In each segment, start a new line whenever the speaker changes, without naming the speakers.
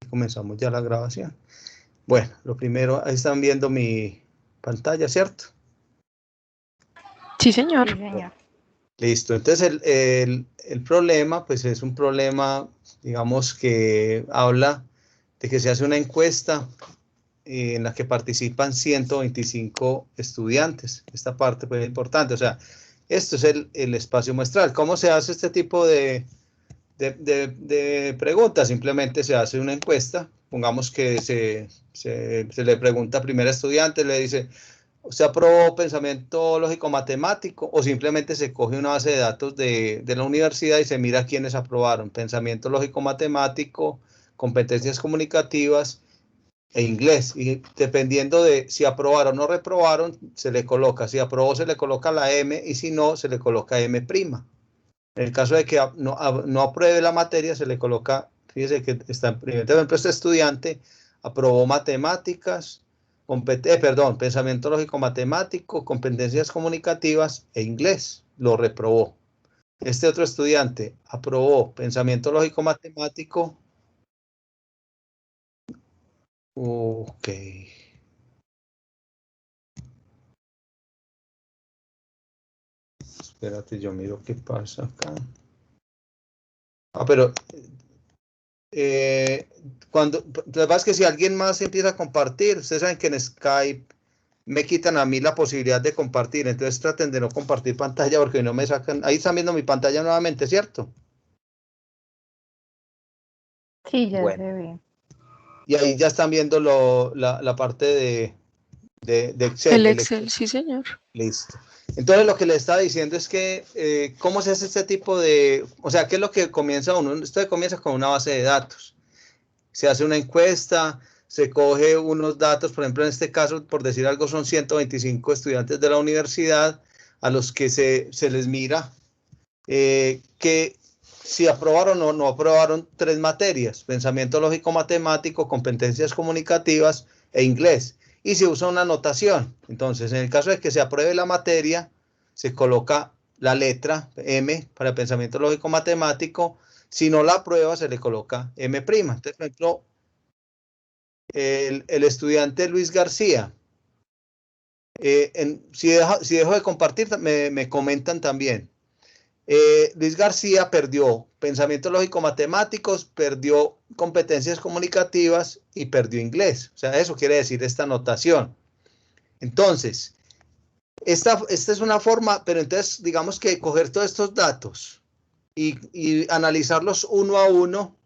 Comenzamos ya la grabación. Bueno, lo primero, ahí están viendo mi pantalla, ¿cierto?
Sí, señor.
Sí, señor.
Listo, entonces el problema, pues es un problema, digamos, que habla de que se hace una encuesta en la que participan 125 estudiantes. Esta parte pues es importante, o sea, esto es el espacio muestral. ¿Cómo se hace este tipo de preguntas? Simplemente se hace una encuesta, pongamos que se le pregunta a primer estudiante, le dice, ¿usted aprobó pensamiento lógico-matemático? O simplemente se coge una base de datos de la universidad y se mira quiénes aprobaron pensamiento lógico-matemático, competencias comunicativas e inglés. Y dependiendo de si aprobaron o reprobaron, se le coloca. Si aprobó, se le coloca la M, y si no, se le coloca M'. En el caso de que no apruebe la materia, se le coloca, fíjese que está, por ejemplo, este estudiante aprobó matemáticas, pensamiento lógico matemático, competencias comunicativas e inglés, lo reprobó. Este otro estudiante aprobó pensamiento lógico matemático. Ok. Espérate, yo miro qué pasa acá. Pero lo que pasa es que si alguien más empieza a compartir, ustedes saben que en Skype me quitan a mí la posibilidad de compartir, entonces traten de no compartir pantalla porque no me sacan. Ahí están viendo mi pantalla nuevamente, ¿cierto?
Sí, ya
Bueno.
se ve.
Y ahí ya están viendo la parte de Excel.
El Excel, sí, señor.
Listo. Entonces lo que le estaba diciendo es que cómo se hace este tipo de, o sea, ¿qué es lo que comienza uno? Esto comienza con una base de datos. Se hace una encuesta, se coge unos datos, por ejemplo, en este caso, por decir algo, son 125 estudiantes de la universidad a los que se les mira que si aprobaron o no aprobaron 3 materias, pensamiento lógico matemático, competencias comunicativas e inglés. Y se usa una notación. Entonces, en el caso de que se apruebe la materia, se coloca la letra M para pensamiento lógico matemático. Si no la aprueba, se le coloca M'. Entonces, por ejemplo, el estudiante Luis García, si dejo de compartir, me comentan también. Luis García perdió pensamiento lógico matemáticos, perdió competencias comunicativas y perdió inglés. O sea, eso quiere decir esta notación. Entonces, esta es una forma, pero entonces digamos que coger todos estos datos y analizarlos uno a uno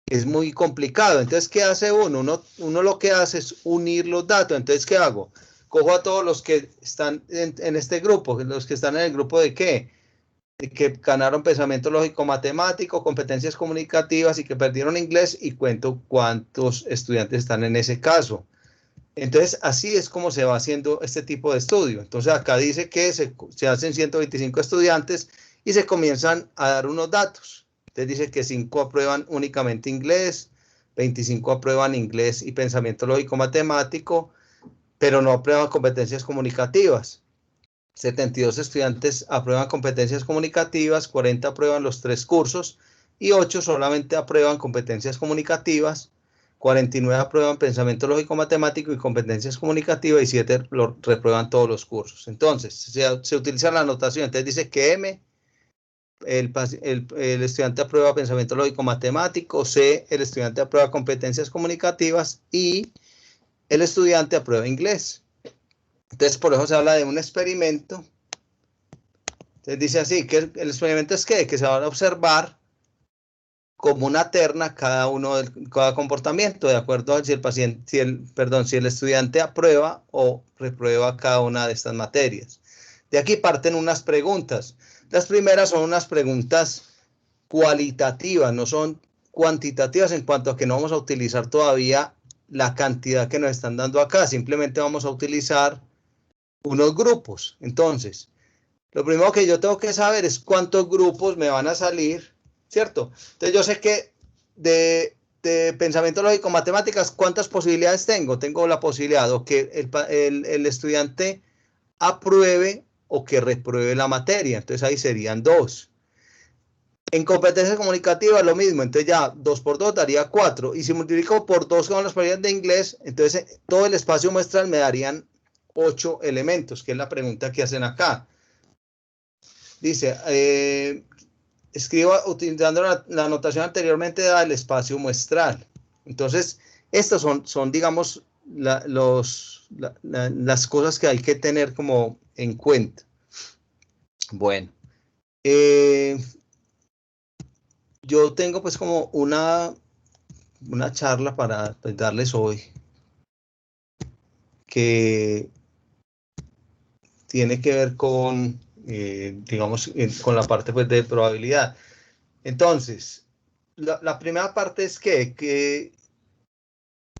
es muy complicado. Entonces, ¿qué hace uno? Uno lo que hace es unir los datos. Entonces, ¿qué hago? Cojo a todos los que están en este grupo, los que están en el grupo de ¿qué? Que ganaron pensamiento lógico matemático, competencias comunicativas y que perdieron inglés, y cuento cuántos estudiantes están en ese caso. Entonces, así es como se va haciendo este tipo de estudio. Entonces, acá dice que se hacen 125 estudiantes y se comienzan a dar unos datos. Entonces dice que 5 aprueban únicamente inglés, 25 aprueban inglés y pensamiento lógico matemático, pero no aprueban competencias comunicativas. 72 estudiantes aprueban competencias comunicativas, 40 aprueban los 3 cursos y 8 solamente aprueban competencias comunicativas, 49 aprueban pensamiento lógico matemático y competencias comunicativas y 7 reprueban todos los cursos. Entonces, se utiliza la anotación. Entonces dice que M, el estudiante aprueba pensamiento lógico matemático, C, el estudiante aprueba competencias comunicativas y el estudiante aprueba inglés. Entonces, por eso se habla de un experimento. Entonces dice así, que el experimento es que se van a observar como una terna cada comportamiento, de acuerdo a si si el estudiante aprueba o reprueba cada una de estas materias. De aquí parten unas preguntas. Las primeras son unas preguntas cualitativas, no son cuantitativas, en cuanto a que no vamos a utilizar todavía la cantidad que nos están dando acá, simplemente vamos a utilizar unos grupos. Entonces, lo primero que yo tengo que saber es cuántos grupos me van a salir, ¿cierto? Entonces yo sé que de pensamiento lógico matemáticas, ¿cuántas posibilidades tengo? Tengo la posibilidad o que el estudiante apruebe o que repruebe la materia. Entonces ahí serían 2. En competencia comunicativa lo mismo, entonces ya 2 por 2 daría 4, y si multiplico por 2 con las probabilidades de inglés, entonces todo el espacio muestral me darían 8 elementos, que es la pregunta que hacen acá. Dice, escriba utilizando la notación anteriormente dada el espacio muestral. Entonces, estos son digamos, las cosas que hay que tener como en cuenta. Bueno, yo tengo pues como una charla para pues, darles hoy que tiene que ver con, digamos, con la parte pues, de probabilidad. Entonces, la primera parte es que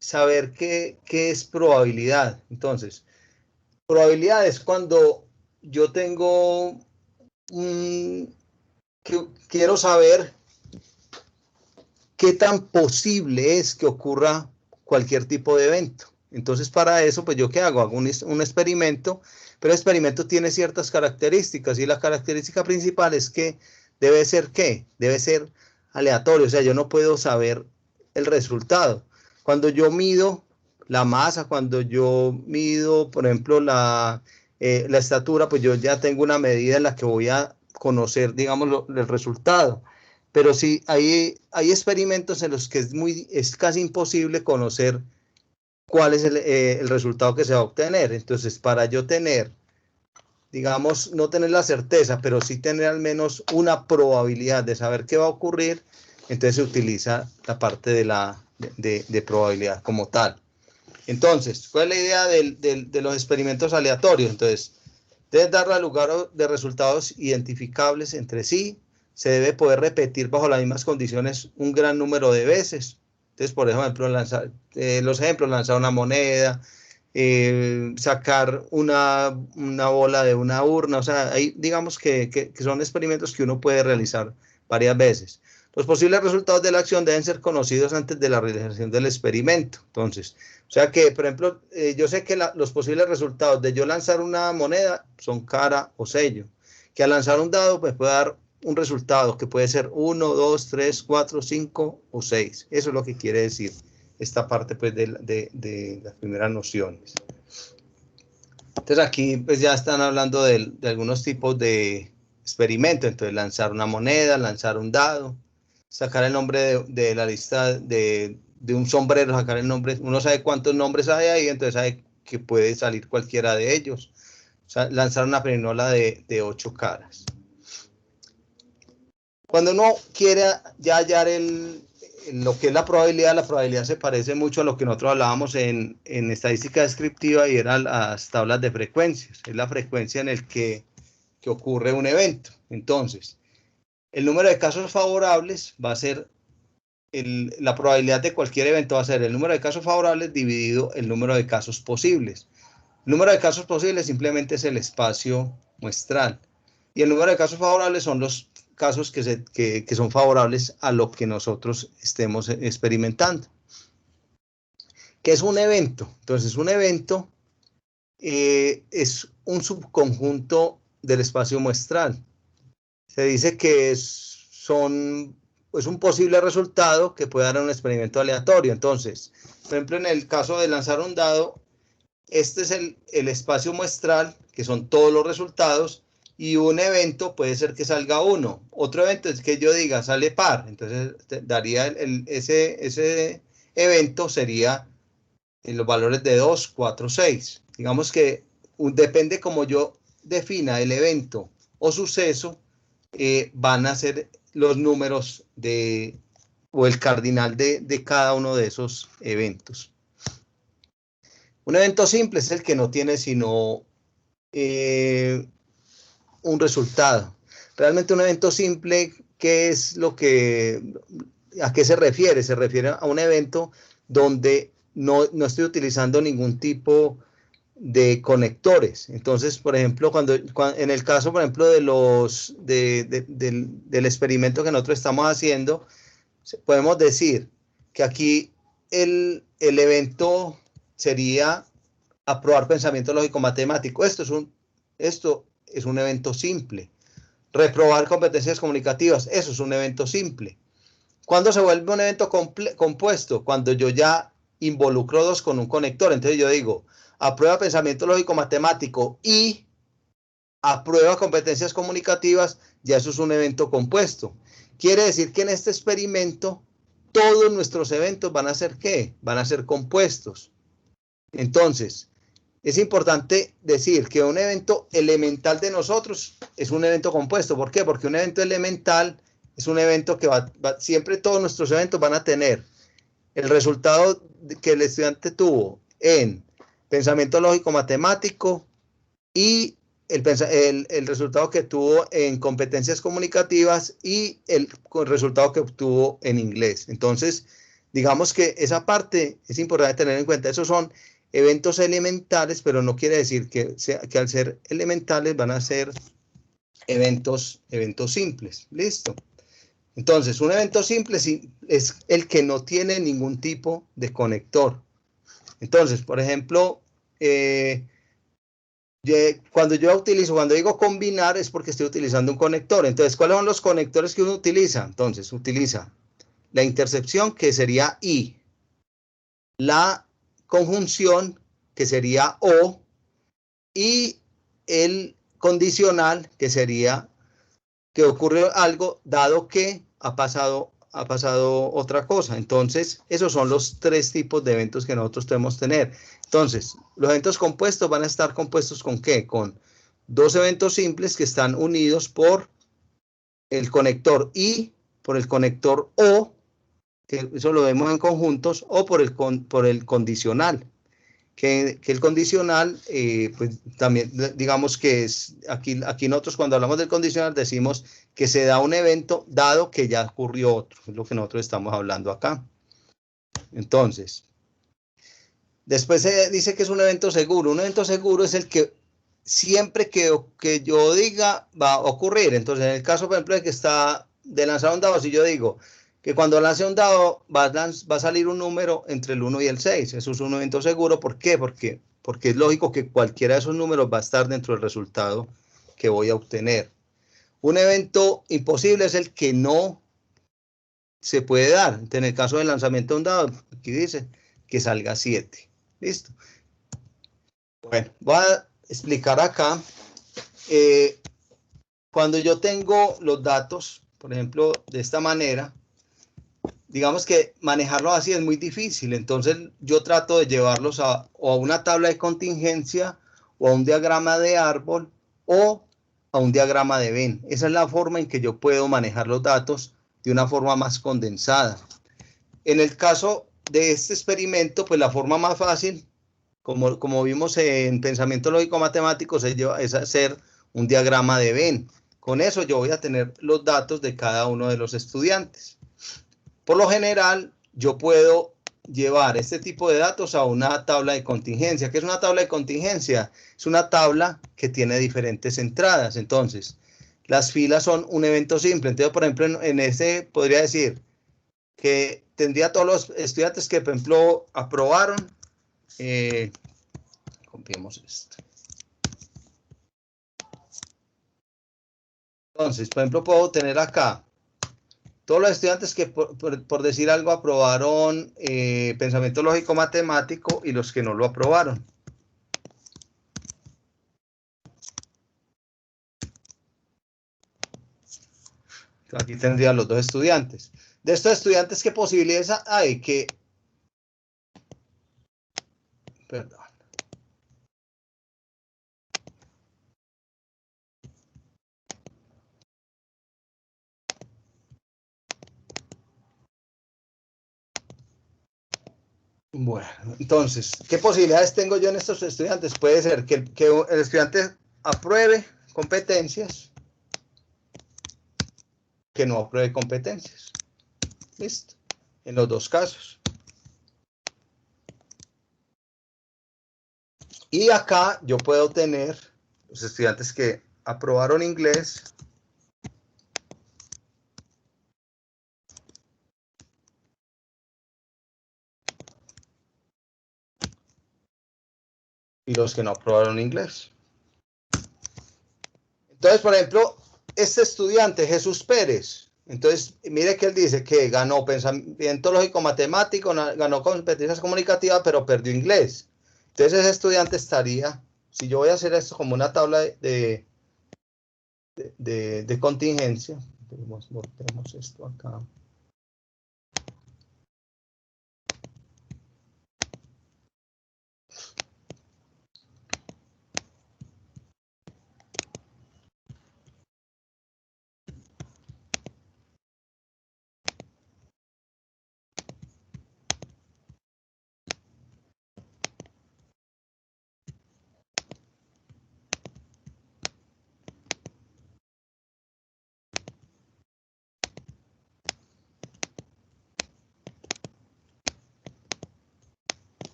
saber qué es probabilidad. Entonces, probabilidad es cuando yo tengo quiero saber qué tan posible es que ocurra cualquier tipo de evento. Entonces, para eso, pues yo qué hago? Hago un experimento, pero el experimento tiene ciertas características y la característica principal es que debe ser ¿qué? Debe ser aleatorio, o sea, yo no puedo saber el resultado. Cuando yo mido la masa, cuando yo mido, por ejemplo, la estatura, pues yo ya tengo una medida en la que voy a conocer, digamos, el resultado. Pero sí, hay experimentos en los que es casi imposible conocer cuál es el resultado que se va a obtener. Entonces, para yo tener, digamos, no tener la certeza, pero sí tener al menos una probabilidad de saber qué va a ocurrir, entonces se utiliza la parte de probabilidad como tal. Entonces, ¿cuál es la idea de los experimentos aleatorios? Entonces, debe dar lugar de resultados identificables entre sí, se debe poder repetir bajo las mismas condiciones un gran número de veces. Entonces, por ejemplo, los ejemplos, lanzar una moneda, sacar una bola de una urna, o sea, hay, digamos que son experimentos que uno puede realizar varias veces. Los posibles resultados de la acción deben ser conocidos antes de la realización del experimento. Entonces, o sea que, por ejemplo, yo sé que los posibles resultados de yo lanzar una moneda son cara o sello, que al lanzar un dado pues puede dar un resultado que puede ser 1, 2, 3, 4, 5 o 6. Eso es lo que quiere decir esta parte pues, de las primeras nociones. Entonces aquí pues ya están hablando de algunos tipos de experimentos, entonces lanzar una moneda, lanzar un dado, sacar el nombre de la lista de un sombrero, sacar el nombre, uno sabe cuántos nombres hay ahí, entonces sabe que puede salir cualquiera de ellos. O sea, lanzar una perinola de 8 caras. Cuando uno quiere ya hallar lo que es la probabilidad se parece mucho a lo que nosotros hablábamos en estadística descriptiva y eran las tablas de frecuencias. Es la frecuencia en el que ocurre un evento. Entonces, el número de casos favorables va a ser la probabilidad de cualquier evento va a ser el número de casos favorables dividido el número de casos posibles. El número de casos posibles simplemente es el espacio muestral. Y el número de casos favorables son los casos que son favorables a lo que nosotros estemos experimentando. ¿Qué es un evento? Entonces, un evento es un subconjunto del espacio muestral. Se dice que es un posible resultado que puede dar un experimento aleatorio. Entonces, por ejemplo, en el caso de lanzar un dado, este es el espacio muestral, que son todos los resultados, y un evento puede ser que salga uno. Otro evento es que yo diga, sale par. Entonces, daría ese evento sería en los valores de 2, 4, 6. Digamos que depende como yo defina el evento o suceso, van a ser los números o el cardinal de cada uno de esos eventos. Un evento simple es el que no tiene sino un resultado. Realmente un evento simple, ¿qué es a qué se refiere? Se refiere a un evento donde no estoy utilizando ningún tipo de conectores. Entonces, por ejemplo, en el caso, por ejemplo, del experimento que nosotros estamos haciendo, podemos decir que aquí el evento sería aprobar pensamiento lógico matemático. Esto es un evento simple. Reprobar competencias comunicativas, eso es un evento simple. ¿Cuándo se vuelve un evento compuesto? Cuando yo ya involucro dos con un conector. Entonces yo digo, aprueba pensamiento lógico matemático y aprueba competencias comunicativas, ya eso es un evento compuesto. Quiere decir que en este experimento todos nuestros eventos van a ser ¿qué? Van a ser compuestos. Entonces, es importante decir que un evento elemental de nosotros es un evento compuesto. ¿Por qué? Porque un evento elemental es un evento que siempre todos nuestros eventos van a tener el resultado que el estudiante tuvo en pensamiento lógico matemático y el resultado que tuvo en competencias comunicativas y el resultado que obtuvo en inglés. Entonces, digamos que esa parte es importante tener en cuenta. Esos son eventos elementales, pero no quiere decir que al ser elementales van a ser eventos simples. ¿Listo? Entonces, un evento simple es el que no tiene ningún tipo de conector. Entonces, por ejemplo, cuando digo combinar es porque estoy utilizando un conector. Entonces, ¿cuáles son los conectores que uno utiliza? Entonces, utiliza la intercepción, que sería I, la conjunción, que sería O, y el condicional, que sería que ocurre algo dado que ha pasado otra cosa. Entonces, esos son los tres tipos de eventos que nosotros debemos tener. Entonces, los eventos compuestos van a estar compuestos ¿con qué? Con dos eventos simples que están unidos por el conector I, por el conector O, que eso lo vemos en conjuntos, o por el condicional. Que el condicional, pues también digamos que es, aquí nosotros cuando hablamos del condicional decimos que se da un evento dado que ya ocurrió otro, es lo que nosotros estamos hablando acá. Entonces, después se dice que es un evento seguro. Un evento seguro es el que siempre que yo diga va a ocurrir. Entonces, en el caso, por ejemplo, de que está de lanzar un dado, si yo digo que cuando lance un dado va a salir un número entre el 1 y el 6. Eso es un evento seguro. ¿Por qué? Porque es lógico que cualquiera de esos números va a estar dentro del resultado que voy a obtener. Un evento imposible es el que no se puede dar. En el caso del lanzamiento de un dado, aquí dice que salga 7. ¿Listo? Bueno, voy a explicar acá. Cuando yo tengo los datos, por ejemplo, de esta manera, digamos que manejarlos así es muy difícil. Entonces yo trato de llevarlos o a una tabla de contingencia, o a un diagrama de árbol, o a un diagrama de Venn. Esa es la forma en que yo puedo manejar los datos de una forma más condensada. En el caso de este experimento, pues la forma más fácil, como vimos en pensamiento lógico matemático, es hacer un diagrama de Venn. Con eso yo voy a tener los datos de cada uno de los estudiantes. Por lo general, yo puedo llevar este tipo de datos a una tabla de contingencia. ¿Qué es una tabla de contingencia? Es una tabla que tiene diferentes entradas. Entonces, las filas son un evento simple. Entonces, por ejemplo, en este podría decir que tendría todos los estudiantes que, por ejemplo, aprobaron. Copiemos esto. Entonces, por ejemplo, puedo tener acá todos los estudiantes que, por decir algo, aprobaron pensamiento lógico matemático y los que no lo aprobaron. Aquí tendría los dos estudiantes. De estos estudiantes, ¿qué posibilidades hay? Perdón. Bueno, entonces, ¿qué posibilidades tengo yo en estos estudiantes? Puede ser que el estudiante apruebe competencias, que no apruebe competencias. Listo. En los dos casos. Y acá yo puedo tener los estudiantes que aprobaron inglés y los que no aprobaron inglés. Entonces, por ejemplo, este estudiante, Jesús Pérez, entonces mire que él dice que ganó pensamiento lógico matemático, ganó competencias comunicativas, pero perdió inglés. Entonces ese estudiante estaría, si yo voy a hacer esto como una tabla de contingencia, volvemos esto acá.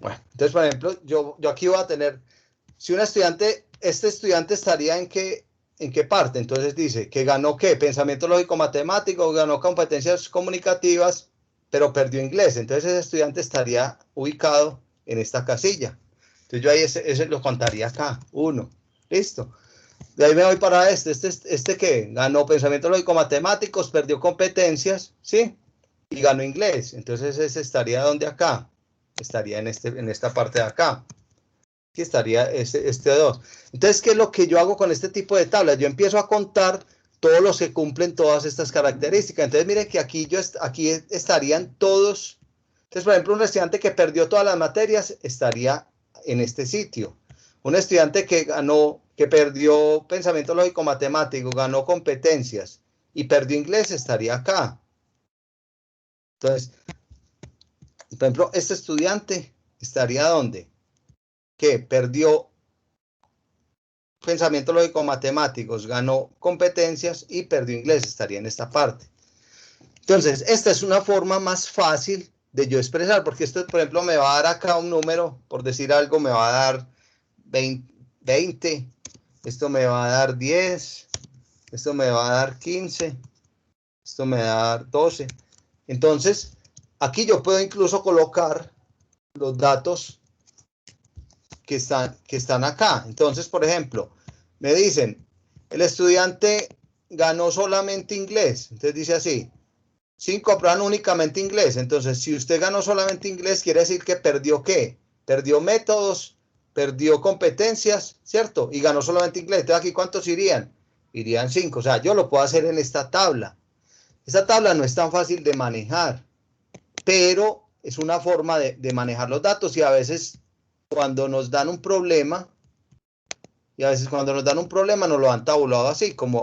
Bueno, entonces, por ejemplo, yo aquí voy a tener, si un estudiante, este estudiante estaría en qué parte, entonces dice que ganó qué, pensamiento lógico matemático, ganó competencias comunicativas, pero perdió inglés, entonces ese estudiante estaría ubicado en esta casilla. Entonces yo ahí ese lo contaría acá, 1, listo. De ahí me voy para este que ganó pensamiento lógico matemáticos, perdió competencias, ¿sí? Y ganó inglés, entonces ese estaría donde acá, estaría en esta parte de acá. Aquí estaría este 2. Entonces, ¿qué es lo que yo hago con este tipo de tablas? Yo empiezo a contar todos los que cumplen todas estas características. Entonces, miren que aquí estarían todos. Entonces, por ejemplo, un estudiante que perdió todas las materias estaría en este sitio. Un estudiante que perdió pensamiento lógico matemático, ganó competencias y perdió inglés estaría acá. Entonces, por ejemplo, este estudiante estaría ¿dónde? Que perdió pensamiento lógico matemáticos, ganó competencias y perdió inglés, estaría en esta parte. Entonces, esta es una forma más fácil de yo expresar, porque esto, por ejemplo, me va a dar acá un número, por decir algo, me va a dar 20, esto me va a dar 10, esto me va a dar 15, esto me va a dar 12. Entonces, aquí yo puedo incluso colocar los datos que están acá. Entonces, por ejemplo, me dicen, el estudiante ganó solamente inglés. Entonces dice así, 5 aprueban únicamente inglés. Entonces, si usted ganó solamente inglés, quiere decir que perdió ¿qué? Perdió métodos, perdió competencias, ¿cierto? Y ganó solamente inglés. Entonces, aquí, ¿cuántos irían? Irían 5. O sea, yo lo puedo hacer en esta tabla. Esta tabla no es tan fácil de manejar, pero es una forma de manejar los datos y a veces cuando nos dan un problema, nos lo han tabulado así, como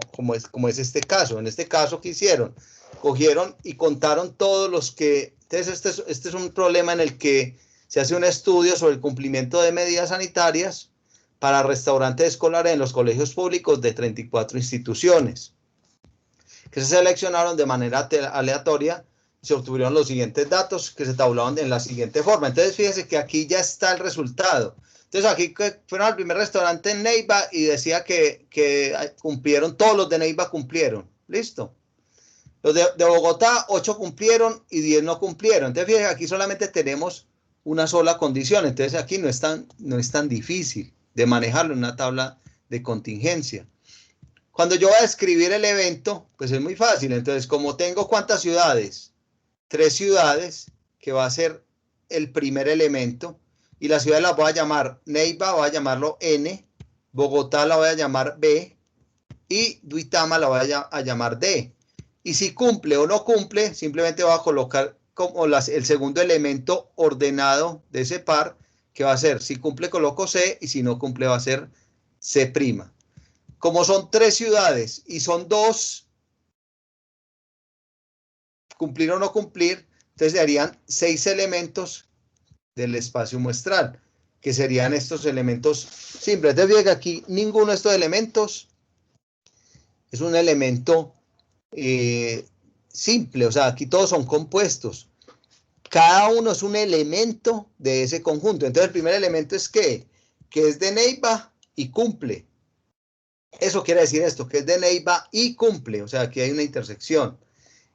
es este caso. En este caso, ¿qué hicieron? Cogieron y contaron todos los que... Entonces, este es un problema en el que se hace un estudio sobre el cumplimiento de medidas sanitarias para restaurantes escolares en los colegios públicos de 34 instituciones, que se seleccionaron de manera aleatoria. Se obtuvieron los siguientes datos que se tabulaban en la siguiente forma. Entonces, fíjese que aquí ya está el resultado. Entonces, aquí fueron al primer restaurante en Neiva y decía que cumplieron, todos los de Neiva cumplieron. Listo. Los de Bogotá, 8 cumplieron y 10 no cumplieron. Entonces, fíjese, aquí solamente tenemos una sola condición. Entonces, aquí no es tan difícil de manejarlo en una tabla de contingencia. Cuando yo voy a escribir el evento, pues es muy fácil. Entonces, como tengo ¿cuántas ciudades? 3 ciudades, que va a ser el primer elemento, y la ciudad la voy a llamar Neiva, voy a llamarlo N, Bogotá la voy a llamar B, y Duitama la voy a llamar D. Y si cumple o no cumple, simplemente voy a colocar como el segundo elemento ordenado de ese par, que va a ser, si cumple coloco C, y si no cumple va a ser C'. Como son 3 ciudades y son 2, cumplir o no cumplir, entonces darían 6 elementos del espacio muestral, que serían estos elementos simples. Entonces, fíjense que aquí ninguno de estos elementos es un elemento simple, o sea, aquí todos son compuestos. Cada uno es un elemento de ese conjunto. Entonces, el primer elemento es que es de Neiva y cumple. Eso quiere decir esto, que es de Neiva y cumple, o sea, aquí hay una intersección.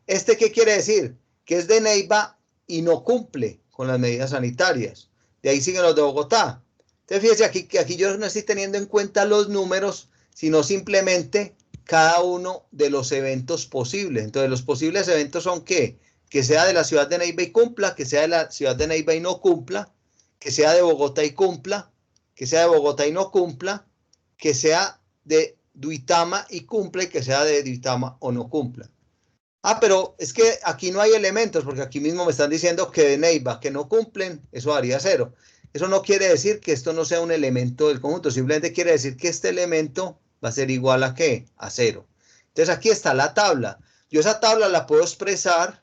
¿Qué quiere decir? Que es de Neiva y no cumple con las medidas sanitarias. De ahí siguen los de Bogotá. Entonces fíjese aquí que aquí yo no estoy teniendo en cuenta los números, sino simplemente cada uno de los eventos posibles. Entonces los posibles eventos son ¿qué? Que sea de la ciudad de Neiva y cumpla, que sea de la ciudad de Neiva y no cumpla, que sea de Bogotá y cumpla, que sea de Bogotá y no cumpla, que sea de Duitama y cumpla, y que sea de Duitama o no cumpla. Ah, pero es que aquí no hay elementos, porque aquí mismo me están diciendo que de Neiva que no cumplen, eso daría 0. Eso no quiere decir que esto no sea un elemento del conjunto, simplemente quiere decir que este elemento va a ser igual a ¿qué? A 0. Entonces aquí está la tabla. Yo esa tabla la puedo expresar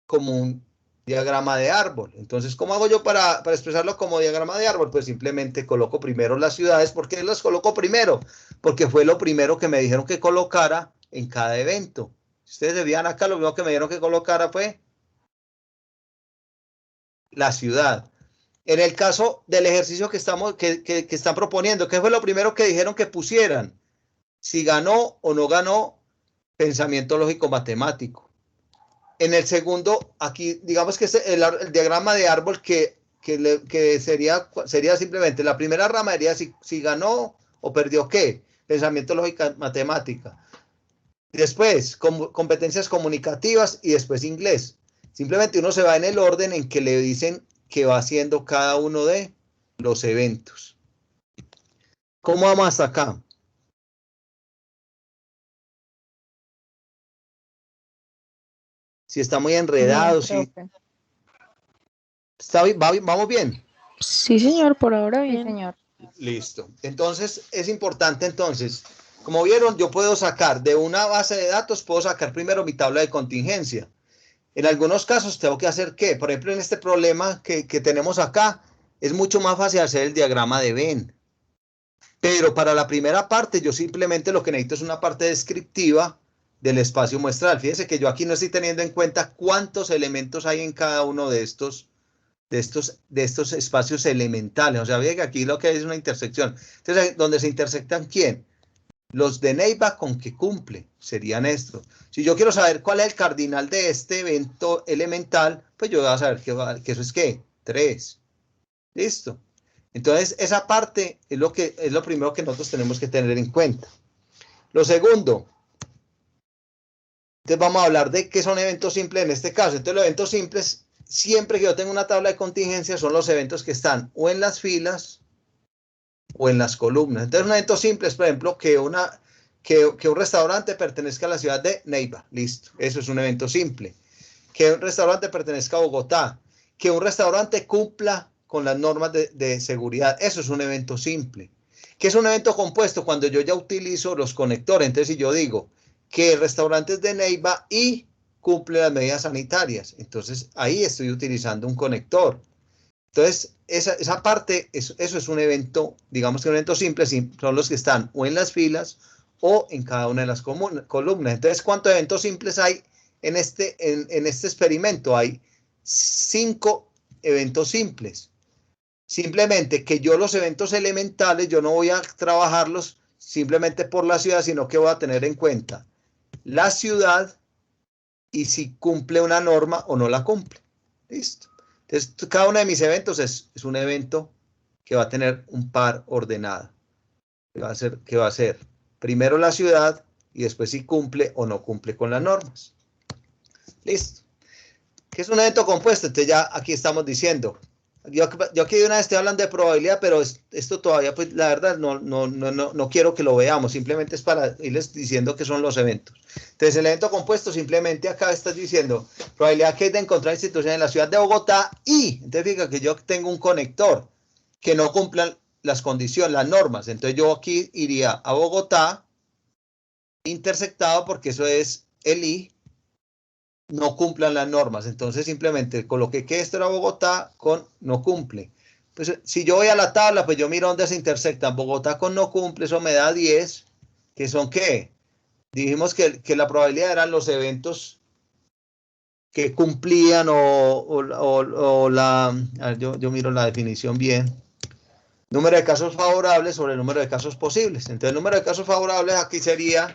como un diagrama de árbol. Entonces, ¿cómo hago yo para expresarlo como diagrama de árbol? Pues simplemente coloco primero las ciudades. ¿Por qué las coloco primero? Porque fue lo primero que me dijeron que colocara en cada evento. Si ustedes se veían acá, lo primero que me dijeron que colocara fue la ciudad. En el caso del ejercicio que están proponiendo, ¿qué fue lo primero que dijeron que pusieran? Si ganó o no ganó pensamiento lógico matemático. En el segundo, aquí, digamos que es el diagrama de árbol que sería simplemente la primera rama sería si ganó o perdió qué, pensamiento lógico matemática. Después, competencias comunicativas y después inglés. Simplemente uno se va en el orden en que le dicen que va haciendo cada uno de los eventos. ¿Cómo vamos hasta acá? Si está muy enredado,
Bien,
si vamos bien.
sí, señor, por ahora
Sí,
bien.
señor.
Listo. Entonces, es importante, entonces, como vieron, yo puedo sacar de una base de datos, puedo sacar primero mi tabla de contingencia. En algunos casos tengo que hacer ¿qué? Por ejemplo, en este problema que tenemos acá, es mucho más fácil hacer el diagrama de Venn. Pero para la primera parte, yo simplemente lo que necesito es una parte descriptiva del espacio muestral. Fíjense que yo aquí no estoy teniendo en cuenta cuántos elementos hay en cada uno de estos espacios elementales. O sea, ve que aquí lo que hay es una intersección. Entonces, ¿dónde se intersectan quién? Los de Neiva con que cumple, serían estos. Si yo quiero saber cuál es el cardinal de este evento elemental, pues yo voy a saber que eso es ¿qué? 3. Listo. Entonces, esa parte es lo primero que nosotros tenemos que tener en cuenta. Lo segundo, entonces vamos a hablar de qué son eventos simples en este caso. Entonces, los eventos simples, siempre que yo tenga una tabla de contingencia, son los eventos que están o en las filas o en las columnas. Entonces, un evento simple es, por ejemplo, que un restaurante pertenezca a la ciudad de Neiva. Listo, eso es un evento simple. Que un restaurante pertenezca a Bogotá. Que un restaurante cumpla con las normas de seguridad. Eso es un evento simple. ¿Qué es un evento compuesto? Cuando yo ya utilizo los conectores. Entonces, si yo digo que el restaurante es de Neiva y cumple las medidas sanitarias, entonces ahí estoy utilizando un conector. Entonces, esa parte, eso es un evento, digamos que un evento simple, son los que están o en las filas o en cada una de las columnas. Entonces, ¿cuántos eventos simples hay en este experimento? Hay 5 eventos simples. Simplemente que yo los eventos elementales, yo no voy a trabajarlos simplemente por la ciudad, sino que voy a tener en cuenta la ciudad y si cumple una norma o no la cumple. Listo. Entonces, cada uno de mis eventos es un evento que va a tener un par ordenado. Que va a ser primero la ciudad y después si cumple o no cumple con las normas. Listo. ¿Qué es un evento compuesto? Entonces ya aquí estamos diciendo. Yo aquí de una vez estoy hablando de probabilidad, pero esto todavía, pues la verdad, no quiero que lo veamos. Simplemente es para irles diciendo qué son los eventos. Entonces, el evento compuesto simplemente acá estás diciendo probabilidad que hay de encontrar instituciones en la ciudad de Bogotá y, entonces fíjate que yo tengo un conector que no cumplan las condiciones, las normas. Entonces, yo aquí iría a Bogotá intersectado porque eso es el I, no cumplan las normas. Entonces simplemente coloqué que esto era Bogotá con no cumple. Pues si yo voy a la tabla, pues yo miro dónde se intersectan. Bogotá con no cumple, eso me da 10, que son ¿qué? Dijimos que la probabilidad eran los eventos que cumplían o la... A ver, yo miro la definición bien. Número de casos favorables sobre el número de casos posibles. Entonces el número de casos favorables aquí sería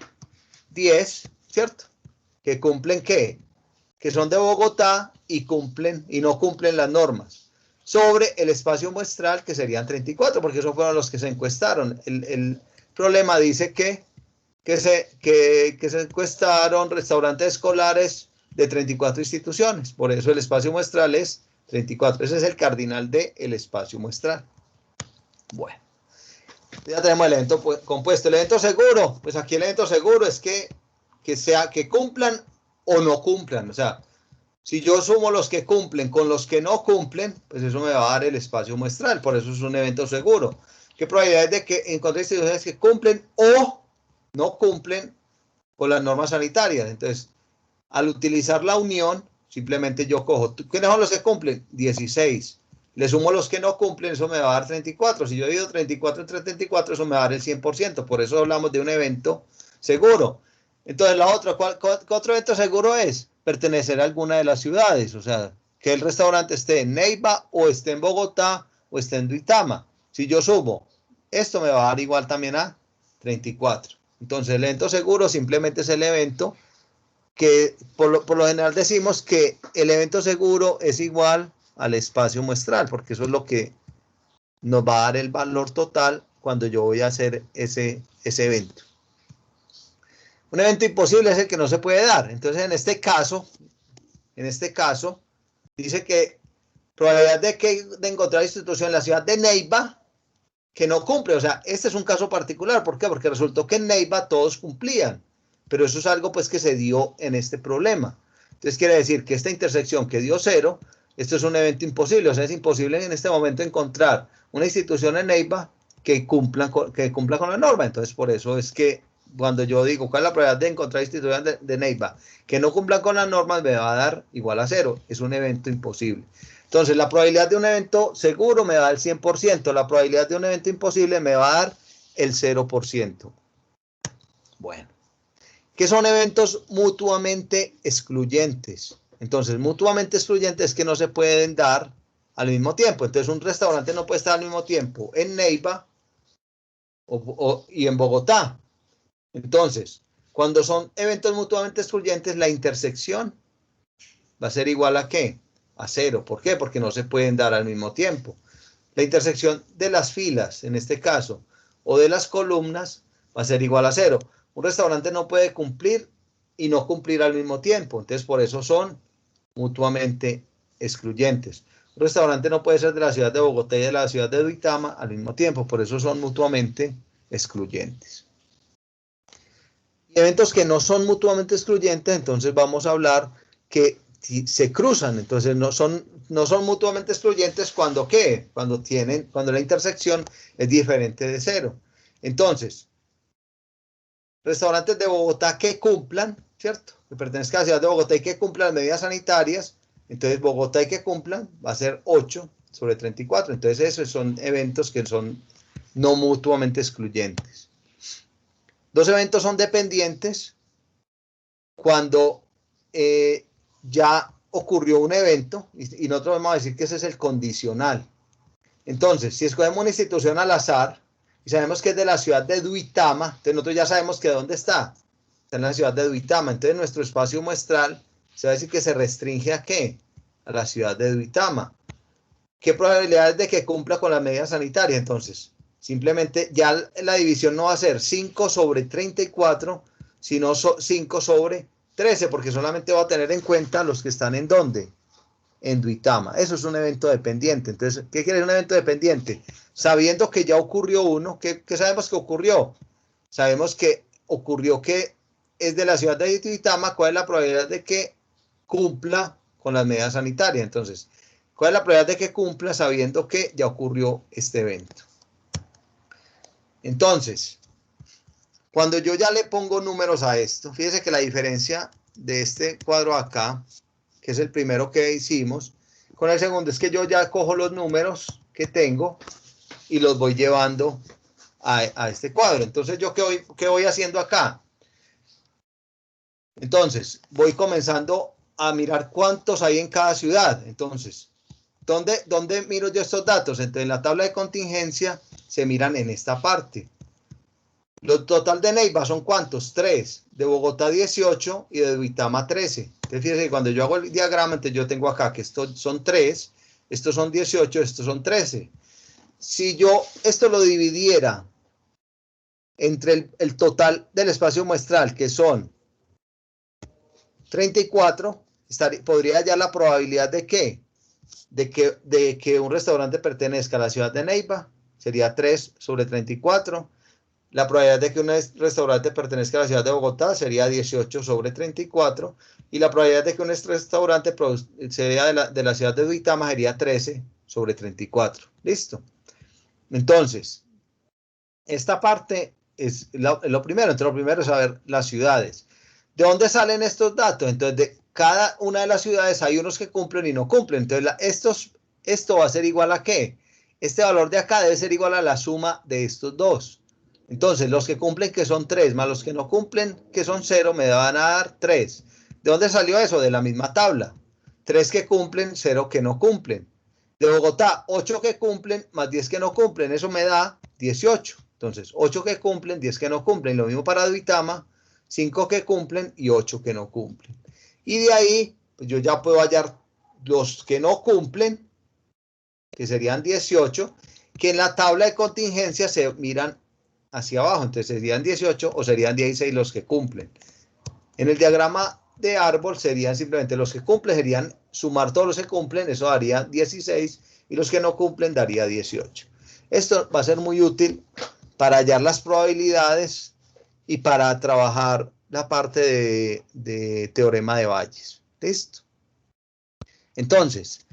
10, ¿cierto? ¿Que cumplen qué? Que son de Bogotá y no cumplen las normas. sobre el espacio muestral, que serían 34, porque esos fueron los que se encuestaron. El problema dice que se encuestaron restaurantes escolares de 34 instituciones. Por eso el espacio muestral es 34. Ese es el cardinal del espacio muestral. Bueno, ya tenemos el evento compuesto. El evento seguro, pues aquí el evento seguro es que cumplan o no cumplan. O sea, si yo sumo los que cumplen con los que no cumplen, pues eso me va a dar el espacio muestral. Por eso es un evento seguro. ¿Qué probabilidad es de que encontré instituciones que cumplen o no cumplen con las normas sanitarias? Entonces, al utilizar la unión, simplemente yo cojo, ¿quiénes son los que cumplen? 16. Le sumo los que no cumplen, eso me va a dar 34. Si yo divido 34 entre 34, eso me va a dar el 100%. Por eso hablamos de un evento seguro. Entonces, la otra, ¿cuál otro evento seguro es? Pertenecer a alguna de las ciudades. O sea, que el restaurante esté en Neiva, o esté en Bogotá, o esté en Duitama. Si yo sumo, esto me va a dar igual también a 34. Entonces, el evento seguro simplemente es el evento que por lo general decimos que el evento seguro es igual al espacio muestral, porque eso es lo que nos va a dar el valor total cuando yo voy a hacer ese evento. Un evento imposible es el que no se puede dar. Entonces, en este caso, dice que probabilidad de encontrar institución en la ciudad de Neiva que no cumple. O sea, este es un caso particular. ¿Por qué? Porque resultó que en Neiva todos cumplían. Pero eso es algo pues que se dio en este problema. Entonces quiere decir que esta intersección que dio 0, esto es un evento imposible. O sea, es imposible en este momento encontrar una institución en Neiva que cumpla con la norma. Entonces por eso es que cuando yo digo cuál es la probabilidad de encontrar instituciones de Neiva que no cumplan con las normas, me va a dar igual a 0. Es un evento imposible. Entonces la probabilidad de un evento seguro me da el 100%. La probabilidad de un evento imposible me va a dar el 0%. Bueno. ¿Qué son eventos mutuamente excluyentes? Entonces, mutuamente excluyentes es que no se pueden dar al mismo tiempo. Entonces, un restaurante no puede estar al mismo tiempo en Neiva y en Bogotá. Entonces, cuando son eventos mutuamente excluyentes, la intersección va a ser igual a ¿qué? A 0. ¿Por qué? Porque no se pueden dar al mismo tiempo. La intersección de las filas, en este caso, o de las columnas, va a ser igual a 0. Un restaurante no puede cumplir y no cumplir al mismo tiempo. Entonces, por eso son mutuamente excluyentes. Un restaurante no puede ser de la ciudad de Bogotá y de la ciudad de Duitama al mismo tiempo. Por eso son mutuamente excluyentes. Y eventos que no son mutuamente excluyentes, entonces vamos a hablar que se cruzan. Entonces, no son mutuamente excluyentes cuando ¿qué? Cuando la intersección es diferente de 0. Entonces, restaurantes de Bogotá que cumplan, ¿cierto? Que pertenezcan a la ciudad de Bogotá y que cumplan las medidas sanitarias. Entonces, Bogotá y que cumplan va a ser 8 sobre 34. Entonces, esos son eventos que son no mutuamente excluyentes. Dos eventos son dependientes cuando ya ocurrió un evento y nosotros vamos a decir que ese es el condicional. Entonces, si escogemos una institución al azar y sabemos que es de la ciudad de Duitama, entonces nosotros ya sabemos que ¿dónde está? Está en la ciudad de Duitama. Entonces nuestro espacio muestral se va a decir que se restringe ¿a qué? A la ciudad de Duitama. ¿Qué probabilidades de que cumpla con las medidas sanitarias? Entonces, simplemente ya la división no va a ser 5 sobre 34, sino 5 sobre 13, porque solamente va a tener en cuenta los que están en ¿dónde? En Duitama. Eso es un evento dependiente. Entonces, ¿qué quiere decir un evento dependiente? Sabiendo que ya ocurrió uno, ¿qué sabemos que ocurrió? Sabemos que ocurrió que es de la ciudad de Duitama. ¿Cuál es la probabilidad de que cumpla con las medidas sanitarias? Entonces, ¿cuál es la probabilidad de que cumpla sabiendo que ya ocurrió este evento? Entonces, cuando yo ya le pongo números a esto, fíjese que la diferencia de este cuadro acá, que es el primero que hicimos, con el segundo es que yo ya cojo los números que tengo y los voy llevando a este cuadro. Entonces, ¿yo qué voy haciendo acá? Entonces, voy comenzando a mirar cuántos hay en cada ciudad. Entonces, ¿dónde miro yo estos datos? Entonces, en la tabla de contingencia se miran en esta parte. Lo total de Neiva son ¿cuántos? 3. De Bogotá 18 y de Duitama 13. Entonces, fíjense que cuando yo hago el diagrama, entonces yo tengo acá que estos son 3. estos son 18, estos son 13. Si yo esto lo dividiera entre el total del espacio muestral, que son 34, podría hallar la probabilidad de que, de que un restaurante pertenezca a la ciudad de Neiva, sería 3 sobre 34. La probabilidad de que un restaurante pertenezca a la ciudad de Bogotá sería 18 sobre 34. Y la probabilidad de que un restaurante sea de la ciudad de Duitama sería 13 sobre 34. ¿Listo? Entonces, esta parte es lo primero. Entonces, lo primero es saber las ciudades. ¿De dónde salen estos datos? Entonces, de cada una de las ciudades hay unos que cumplen y no cumplen. Entonces, esto va a ser igual a ¿qué? Este valor de acá debe ser igual a la suma de estos dos. Entonces, los que cumplen, que son 3, más los que no cumplen, que son 0, me van a dar 3. ¿De dónde salió eso? De la misma tabla. 3 que cumplen, 0 que no cumplen. De Bogotá, 8 que cumplen, más 10 que no cumplen. Eso me da 18. Entonces, 8 que cumplen, 10 que no cumplen. Lo mismo para Duitama, 5 que cumplen y 8 que no cumplen. Y de ahí, pues yo ya puedo hallar los que no cumplen, que serían 18, que en la tabla de contingencia se miran hacia abajo. Entonces serían 18 o serían 16 los que cumplen. En el diagrama de árbol serían simplemente los que cumplen, serían sumar todos los que cumplen, eso daría 16, y los que no cumplen daría 18. Esto va a ser muy útil para hallar las probabilidades y para trabajar la parte de teorema de Bayes. ¿Listo? Entonces,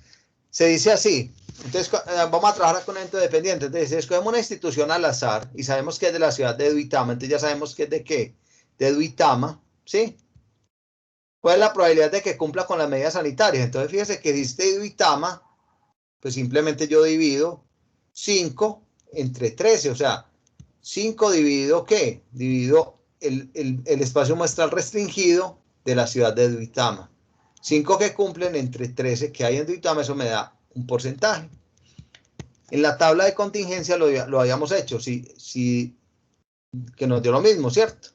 se dice así. Entonces, vamos a trabajar con un ente dependiente. Entonces, escogemos una institución al azar y sabemos que es de la ciudad de Duitama. Entonces, ya sabemos que es de qué. De Duitama, ¿sí? ¿Cuál es la probabilidad de que cumpla con las medidas sanitarias? Entonces, fíjese que si es de Duitama, pues simplemente yo divido 5 entre 13. O sea, 5 dividido ¿qué? Divido el espacio muestral restringido de la ciudad de Duitama. 5 que cumplen entre 13 que hay en Duitama, eso me da un porcentaje. En la tabla de contingencia lo habíamos hecho, que nos dio lo mismo, ¿cierto?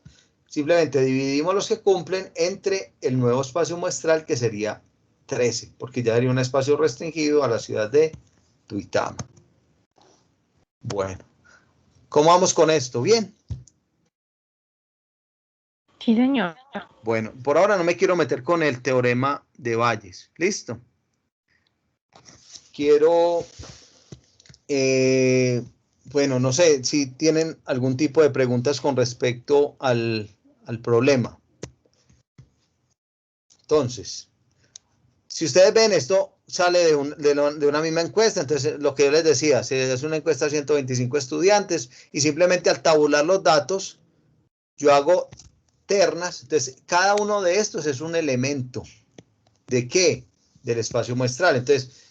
Simplemente dividimos los que cumplen entre el nuevo espacio muestral, que sería 13, porque ya sería un espacio restringido a la ciudad de Duitama. Bueno, ¿cómo vamos con esto? ¿Bien?
Sí, señor.
Bueno, por ahora no me quiero meter con el teorema de Bayes. ¿Listo? Quiero, bueno, no sé si tienen algún tipo de preguntas con respecto al problema. Entonces, si ustedes ven, esto sale de una misma encuesta. Entonces, lo que yo les decía, es una encuesta a 125 estudiantes y simplemente al tabular los datos, yo hago ternas. Entonces, cada uno de estos es un elemento. ¿De qué? Del espacio muestral. Entonces,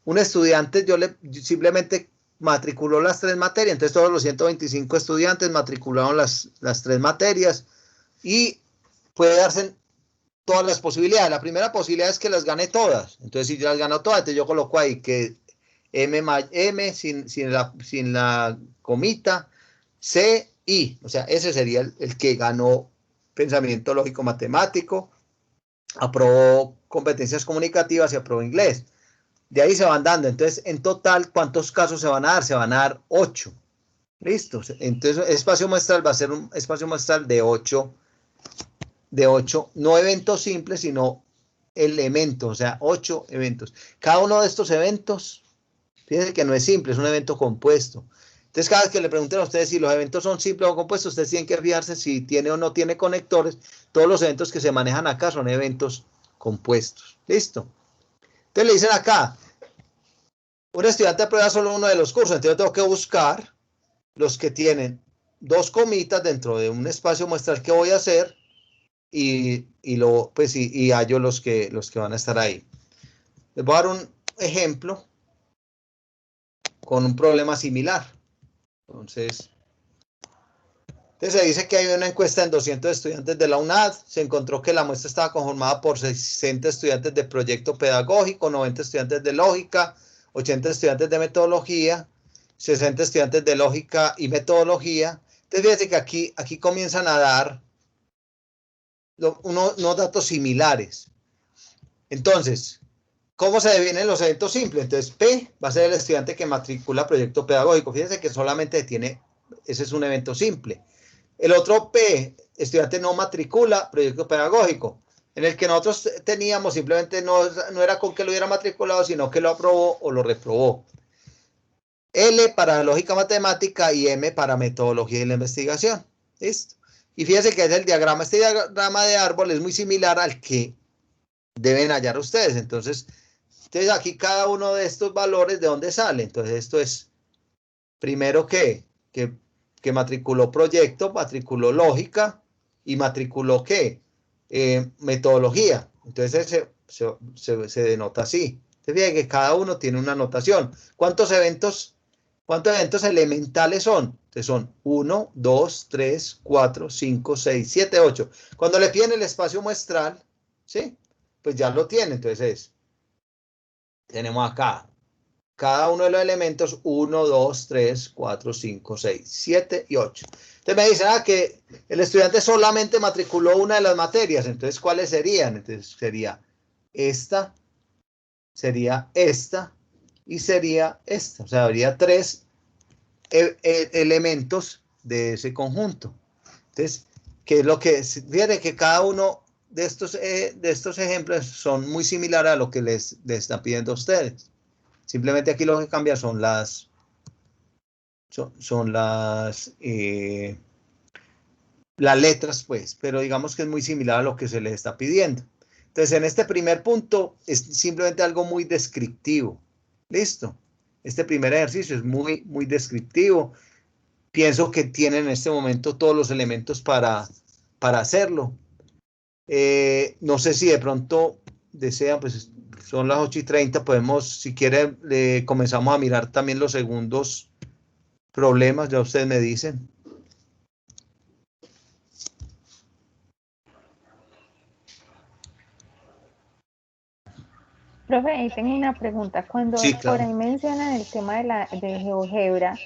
un estudiante, simplemente matriculó las 3 materias. Entonces, todos los 125 estudiantes matricularon las 3 materias y puede darse todas las posibilidades. La primera posibilidad es que las gane todas. Entonces, si yo las gano todas, entonces yo coloco ahí que M sin la comita, C, I. O sea, ese sería el que ganó pensamiento lógico matemático, aprobó competencias comunicativas y aprobó inglés. De ahí se van dando. Entonces, en total, ¿cuántos casos se van a dar? Se van a dar 8. ¿Listo? Entonces, el espacio muestral va a ser un espacio muestral de 8, no eventos simples, sino elementos, o sea, 8 eventos. Cada uno de estos eventos, fíjense que no es simple, es un evento compuesto. Entonces, cada vez que le pregunten a ustedes si los eventos son simples o compuestos, ustedes tienen que fijarse si tiene o no tiene conectores. Todos los eventos que se manejan acá son eventos compuestos. ¿Listo? Entonces le dicen acá, un estudiante aprueba solo uno de los cursos, entonces yo tengo que buscar los que tienen 2 comitas dentro de un espacio muestral que voy a hacer y hallo los que van a estar ahí. Les voy a dar un ejemplo con un problema similar. Entonces se dice que hay una encuesta en 200 estudiantes de la UNAD. Se encontró que la muestra estaba conformada por 60 estudiantes de proyecto pedagógico, 90 estudiantes de lógica, 80 estudiantes de metodología, 60 estudiantes de lógica y metodología. Entonces, fíjense que aquí comienzan a dar unos datos similares. Entonces, ¿Cómo se definen los eventos simples? Entonces, P va a ser el estudiante que matricula proyecto pedagógico. Fíjense que solamente tiene, ese es un evento simple. El otro P, estudiante no matricula proyecto pedagógico, en el que nosotros teníamos simplemente no era con que lo hubiera matriculado, sino que lo aprobó o lo reprobó. L para lógica matemática y M para metodología de la investigación. ¿Listo? Y fíjense que es el diagrama. Este diagrama de árbol es muy similar al que deben hallar ustedes. Entonces aquí cada uno de estos valores, ¿de dónde sale? Entonces esto es, primero que matriculó proyecto, matriculó lógica y matriculó ¿qué? Metodología. Entonces se denota así. Entonces fíjense que cada uno tiene una notación. ¿Cuántos eventos elementales son? Entonces son 1, 2, 3, 4, 5, 6, 7, 8. Cuando le piden el espacio muestral, ¿sí? Pues ya lo tienen. Entonces tenemos acá cada uno de los elementos 1, 2, 3, 4, 5, 6, 7 y 8. Entonces me dicen que el estudiante solamente matriculó una de las materias. Entonces, ¿cuáles serían? Entonces sería esta y sería esta. O sea, habría 3 elementos de ese conjunto. Entonces, ¿qué es lo que? Fíjate que cada uno de estos ejemplos son muy similares a lo que les están pidiendo a ustedes. Simplemente aquí lo que cambia son las letras, pues, pero digamos que es muy similar a lo que se les está pidiendo. Entonces, en este primer punto es simplemente algo muy descriptivo. ¿Listo? Este primer ejercicio es muy, muy descriptivo. Pienso que tienen en este momento todos los elementos para hacerlo. No sé si de pronto desean, pues son las 8:30, podemos, si quieren, comenzamos a mirar también los segundos problemas, ya ustedes me dicen.
Profe, ahí tengo una pregunta. Cuando
Sí,
por
claro.
ahí mencionan el tema de GeoGebra,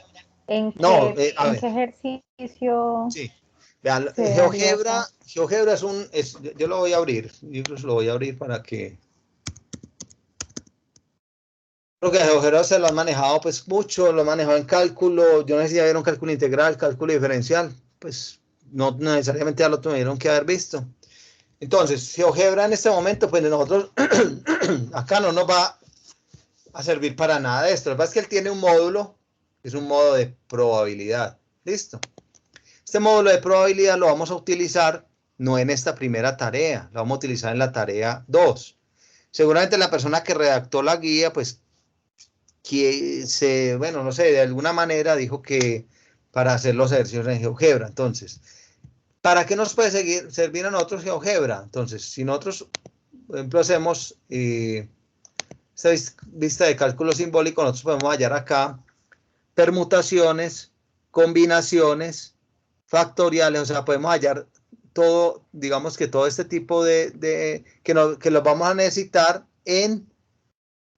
No, a
¿en
ver,
qué ejercicio
sí. Vean,
se daría acá?
GeoGebra yo lo voy a abrir, incluso lo voy a abrir para que... Creo que GeoGebra se lo han manejado pues mucho, lo han manejado en cálculo, yo no sé si ya vieron cálculo integral, cálculo diferencial, pues no necesariamente ya lo tuvieron que haber visto. Entonces, GeoGebra en este momento, pues nosotros acá no nos va a servir para nada de esto. Lo que pasa es que él tiene un módulo, que es un módulo de probabilidad. ¿Listo? Este módulo de probabilidad lo vamos a utilizar no en esta primera tarea, lo vamos a utilizar en la tarea 2. Seguramente la persona que redactó la guía, pues, bueno, no sé, de alguna manera dijo que para hacer los ejercicios en GeoGebra. Entonces, ¿para qué nos puede servir a nosotros GeoGebra? Entonces, si nosotros, por ejemplo, hacemos esta vista de cálculo simbólico, nosotros podemos hallar acá permutaciones, combinaciones, factoriales, o sea, podemos hallar todo, digamos que todo este tipo que los vamos a necesitar en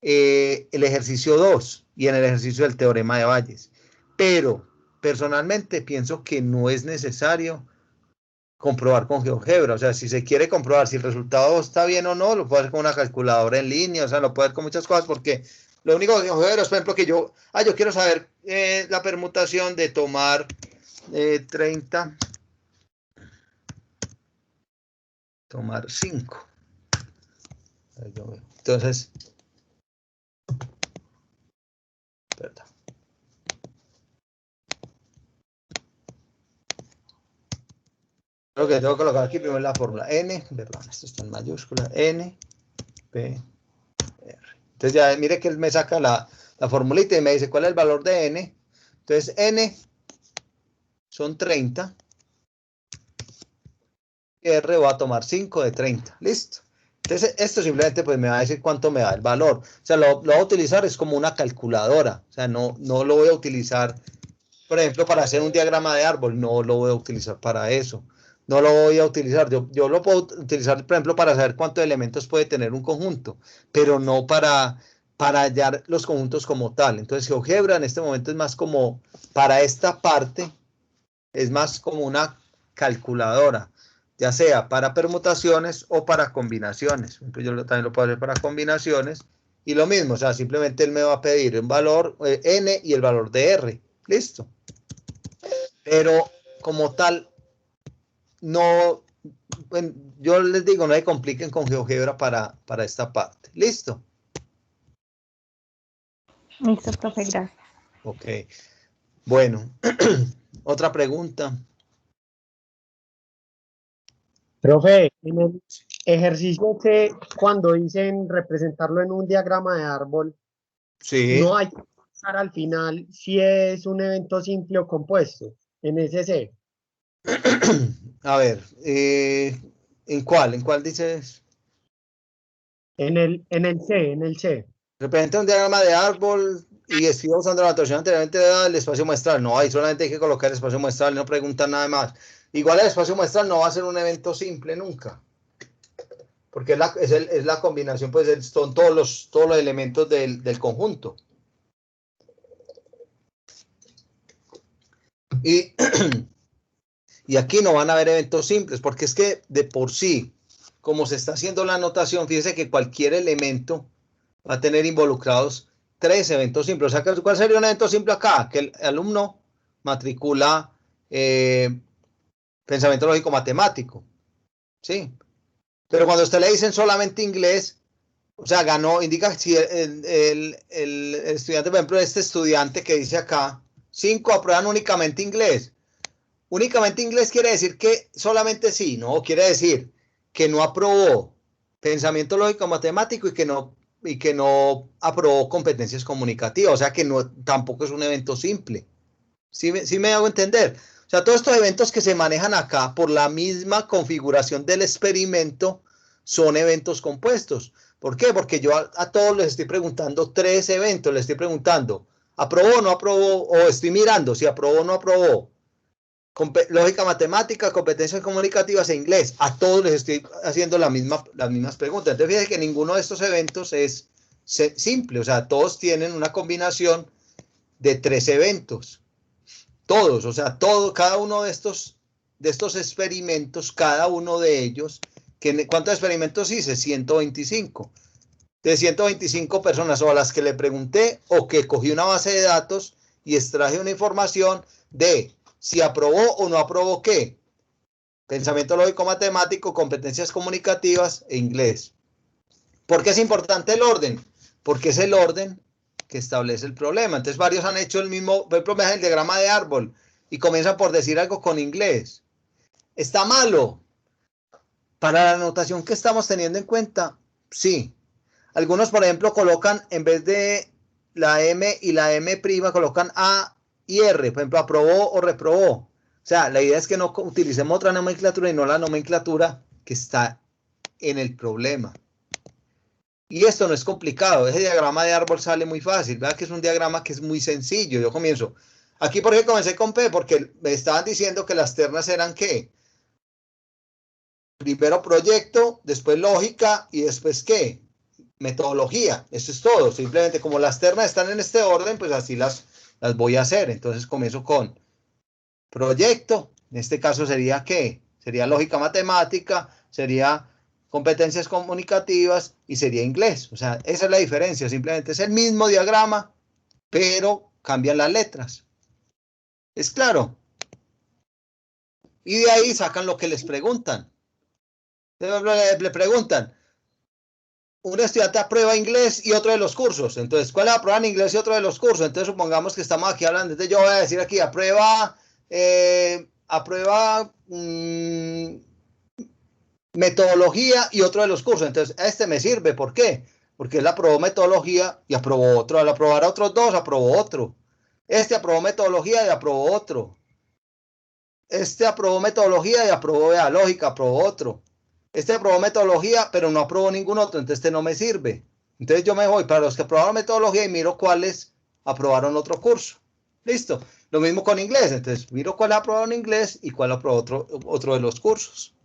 el ejercicio 2 y en el ejercicio del teorema de Bayes. Pero personalmente pienso que no es necesario comprobar con GeoGebra. O sea, si se quiere comprobar si el resultado está bien o no, lo puede hacer con una calculadora en línea, o sea, lo puede hacer con muchas cosas, porque lo único que GeoGebra es, por ejemplo, que yo quiero saber la permutación de tomar 30, tomar 5. Entonces, perdón. Lo que tengo que colocar aquí primero es la fórmula N, perdón, esto está en mayúscula, N, P, R. Entonces ya mire que él me saca la formulita y me dice cuál es el valor de N. Entonces N son 30. R va a tomar 5 de 30. Listo. Entonces esto simplemente pues me va a decir cuánto me da el valor. O sea, lo voy a utilizar es como una calculadora. O sea, no lo voy a utilizar, por ejemplo, para hacer un diagrama de árbol. No lo voy a utilizar para eso. No lo voy a utilizar. Yo lo puedo utilizar, por ejemplo, para saber cuántos elementos puede tener un conjunto, pero no para hallar los conjuntos como tal. Entonces, GeoGebra en este momento es más como, para esta parte, es más como una calculadora, ya sea para permutaciones o para combinaciones. Yo también lo puedo hacer para combinaciones Y lo mismo, o sea, simplemente él me va a pedir un valor n y el valor de r. Listo. Pero como tal, no, bueno, yo les digo, no se compliquen con GeoGebra para esta parte. Listo.
Listo, profe, gracias.
Ok. Bueno, otra pregunta.
Profe, en el ejercicio que cuando dicen representarlo en un diagrama de árbol,
Sí.
no hay que pensar al final si es un evento simple o compuesto, en ese C.
A ver, ¿en cuál? ¿En cuál dices?
En el C.
Representa un diagrama de árbol y escriba usando la notación anteriormente dada el espacio muestral. No, ahí solamente hay que colocar el espacio muestral, no preguntan nada más. Igual el espacio muestral no va a ser un evento simple nunca, porque es la combinación, pues son todos los elementos del conjunto. Y, y aquí no van a haber eventos simples, porque es que de por sí, como se está haciendo la anotación, fíjese que cualquier elemento va a tener involucrados 3 eventos simples. O sea, ¿cuál sería un evento simple acá? Que el alumno matricula pensamiento lógico matemático, ¿sí? Pero cuando a usted le dicen solamente inglés, o sea, ganó, indica si el estudiante, por ejemplo, este estudiante que dice acá, 5 aprueban únicamente inglés. Únicamente inglés quiere decir que solamente sí, no, quiere decir que no aprobó pensamiento lógico matemático y que no aprobó competencias comunicativas, o sea que no, tampoco es un evento simple. ¿Sí me hago entender? O sea, todos estos eventos que se manejan acá por la misma configuración del experimento son eventos compuestos. ¿Por qué? Porque yo a todos les estoy preguntando 3 eventos, les estoy preguntando, ¿aprobó o no aprobó? O estoy mirando si aprobó o no aprobó. Lógica matemática, competencias comunicativas e inglés. A todos les estoy haciendo las mismas preguntas. Entonces, fíjense que ninguno de estos eventos es simple. O sea, todos tienen una combinación de 3 eventos. Todos, o sea, cada uno de estos experimentos, cada uno de ellos, ¿cuántos experimentos hice? 125. De 125 personas o a las que le pregunté o que cogí una base de datos y extraje una información de si aprobó o no aprobó qué. Pensamiento lógico matemático, competencias comunicativas e inglés. ¿Por qué es importante el orden? Porque es el orden que establece el problema. Entonces varios han hecho el mismo, por ejemplo, el diagrama de árbol y comienzan por decir algo con inglés. ¿Está malo? Para la anotación que estamos teniendo en cuenta, sí. Algunos, por ejemplo, colocan en vez de la M y la M', colocan A y R, por ejemplo, aprobó o reprobó. O sea, la idea es que no utilicemos otra nomenclatura y no la nomenclatura que está en el problema. Y esto no es complicado, ese diagrama de árbol sale muy fácil, ¿verdad? Que es un diagrama que es muy sencillo. Yo comienzo, aquí por qué comencé con P, porque me estaban diciendo que las ternas eran ¿qué? Primero proyecto, después lógica y después ¿qué? Metodología. Eso es todo, simplemente como las ternas están en este orden, pues así las voy a hacer. Entonces comienzo con proyecto, en este caso sería ¿qué? Sería lógica matemática, sería competencias comunicativas y sería inglés. O sea, esa es la diferencia, simplemente es el mismo diagrama, pero cambian las letras. ¿Es claro? Y de ahí sacan lo que les preguntan. Le preguntan, un estudiante aprueba inglés y otro de los cursos. Entonces, ¿cuál aprueba inglés y otro de los cursos? Entonces, supongamos que estamos aquí hablando. Entonces, yo voy a decir aquí, aprueba metodología y otro de los cursos. Entonces, este me sirve. ¿Por qué? Porque él aprobó metodología y aprobó otro. Al aprobar a otros 2, aprobó otro. Este aprobó metodología y aprobó otro. Este aprobó metodología y aprobó lógica, aprobó otro. Este aprobó metodología, pero no aprobó ningún otro, entonces este no me sirve. Entonces yo me voy para los que aprobaron metodología y miro cuáles aprobaron otro curso. Listo. Lo mismo con inglés, entonces miro cuál aprobaron inglés y cuál aprobó otro de los cursos.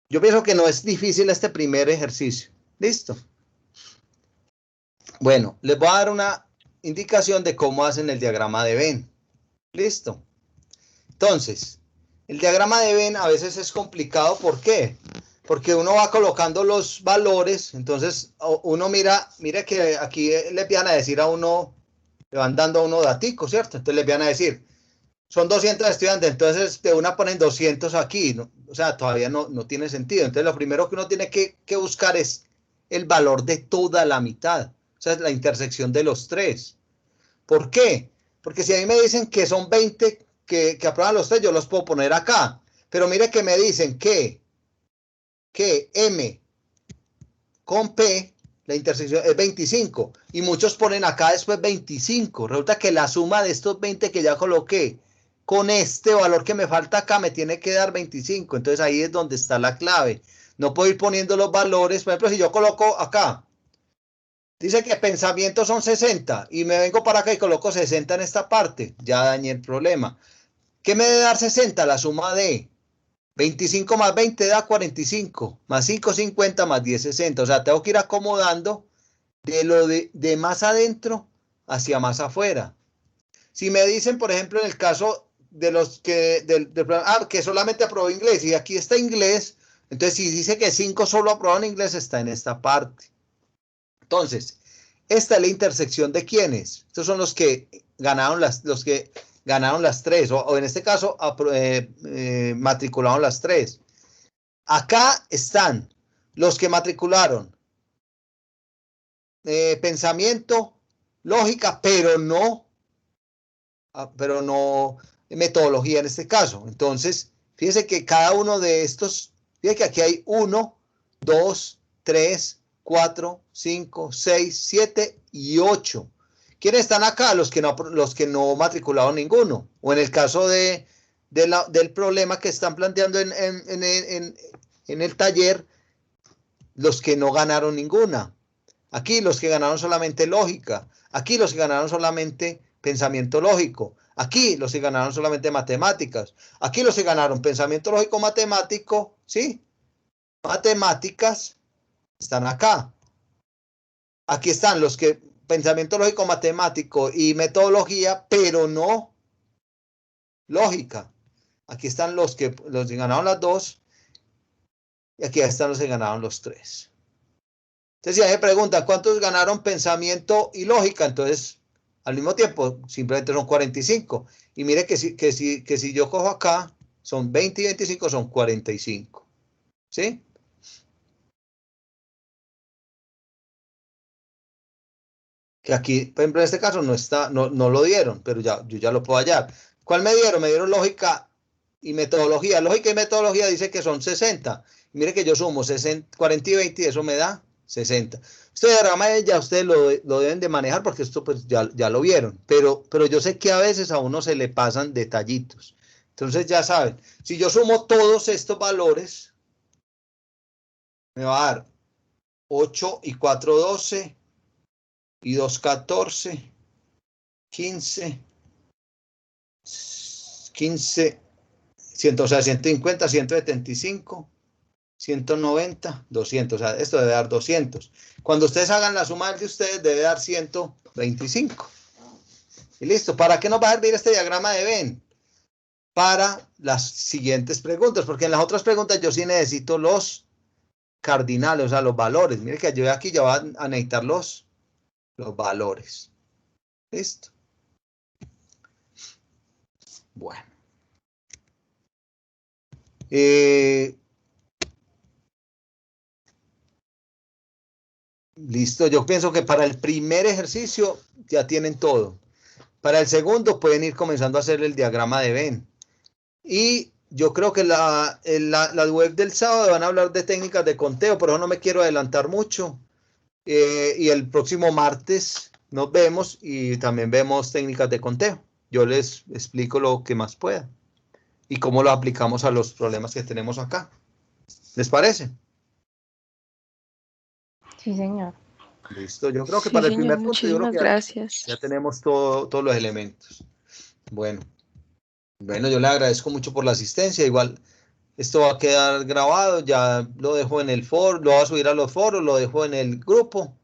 Yo pienso que no es difícil este primer ejercicio. Listo. Bueno, les voy a dar una indicación de cómo hacen el diagrama de Venn. Listo. Entonces, el diagrama de Venn a veces es complicado. ¿Por qué? porque uno va colocando los valores, entonces uno mira que aquí le empiezan a decir a uno, le van dando a uno daticos, ¿cierto? Entonces le empiezan a decir, son 200 estudiantes, entonces de una ponen 200 aquí, ¿no? O sea, todavía no tiene sentido. Entonces lo primero que uno tiene que buscar es el valor de toda la mitad, o sea, es la intersección de los tres. ¿Por qué? Porque si a mí me dicen que son 20 que aprueban los tres, yo los puedo poner acá. Pero mire que me dicen que M con P, la intersección es 25. Y muchos ponen acá después 25. Resulta que la suma de estos 20 que ya coloqué con este valor que me falta acá me tiene que dar 25. Entonces ahí es donde está la clave. No puedo ir poniendo los valores. Por ejemplo, si yo coloco acá, dice que pensamientos son 60 y me vengo para acá y coloco 60 en esta parte, ya dañé el problema. ¿Qué me debe dar 60? La suma de 25 más 20 da 45, más 5, 50, más 10, 60. O sea, tengo que ir acomodando de lo de más adentro hacia más afuera. Si me dicen, por ejemplo, en el caso de los que, que solamente aprobó inglés y aquí está inglés, entonces si dice que 5 solo aprobaron inglés, está en esta parte. Entonces, esta es la intersección de quiénes. Estos son los que ganaron las tres, o en este caso matricularon las tres. Acá están los que matricularon pensamiento, lógica, pero no metodología en este caso. Entonces, fíjense que cada uno de estos, fíjense que aquí hay 1, 2, 3, 4, 5, 6, 7 y 8. ¿Quiénes están acá? Los que no matricularon ninguno. O en el caso del problema que están planteando en el taller, los que no ganaron ninguna. Aquí los que ganaron solamente lógica. Aquí los que ganaron solamente pensamiento lógico. Aquí los que ganaron solamente matemáticas. Aquí los que ganaron pensamiento lógico matemático, ¿sí? Matemáticas están acá. Aquí están los que pensamiento lógico matemático y metodología, pero no lógica. Aquí están los que ganaron las dos y aquí están los que ganaron los tres. Entonces, si me preguntan cuántos ganaron pensamiento y lógica, entonces al mismo tiempo simplemente son 45. Y mire que si yo cojo acá, son 20 y 25, son 45. ¿Sí? Que aquí, por ejemplo, en este caso no lo dieron, pero yo ya lo puedo hallar. ¿Cuál me dieron? Me dieron lógica y metodología. Lógica y metodología dice que son 60. Mire que yo sumo 40 y 20 y eso me da 60. Este diagrama ya ustedes lo deben de manejar porque esto pues ya lo vieron, pero yo sé que a veces a uno se le pasan detallitos. Entonces ya saben, si yo sumo todos estos valores, me va a dar 8 y 4, 12 y 2, 14, 15, 15, 100, o sea, 150, 175, 190, 200, o sea, esto debe dar 200. Cuando ustedes hagan la suma de ustedes, debe dar 125. Y listo. ¿Para qué nos va a servir este diagrama de Venn? Para las siguientes preguntas, porque en las otras preguntas yo sí necesito los cardinales, o sea, los valores. Mire que yo aquí ya voy a necesitar los valores. Listo. Bueno. Listo, yo pienso que para el primer ejercicio ya tienen todo. Para el segundo pueden ir comenzando a hacer el diagrama de Venn. Y yo creo que la web del sábado van a hablar de técnicas de conteo, por eso no me quiero adelantar mucho. Y el próximo martes nos vemos y también vemos técnicas de conteo. Yo les explico lo que más pueda y cómo lo aplicamos a los problemas que tenemos acá. ¿Les parece?
Sí, señor.
Listo, yo creo que
Sí,
para el
señor,
primer punto, yo creo
muchísimas
que
gracias.
ya tenemos todos los elementos. Bueno, yo le agradezco mucho por la asistencia. Igual esto va a quedar grabado, ya lo dejo en el foro, lo voy a subir a los foros, lo dejo en el grupo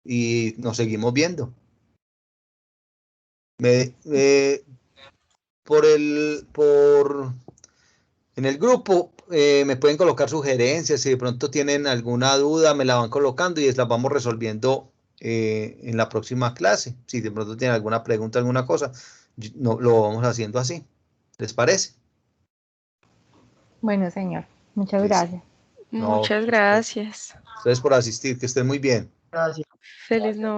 y nos seguimos viendo. En el grupo me pueden colocar sugerencias, si de pronto tienen alguna duda, me la van colocando y las vamos resolviendo en la próxima clase. Si de pronto tienen alguna pregunta, alguna cosa, no, lo vamos haciendo así. ¿Les parece?
Bueno, señor, muchas
Listo.
gracias.
No,
Muchas gracias.
ustedes por asistir, que estén muy bien.
Gracias.
Feliz noche.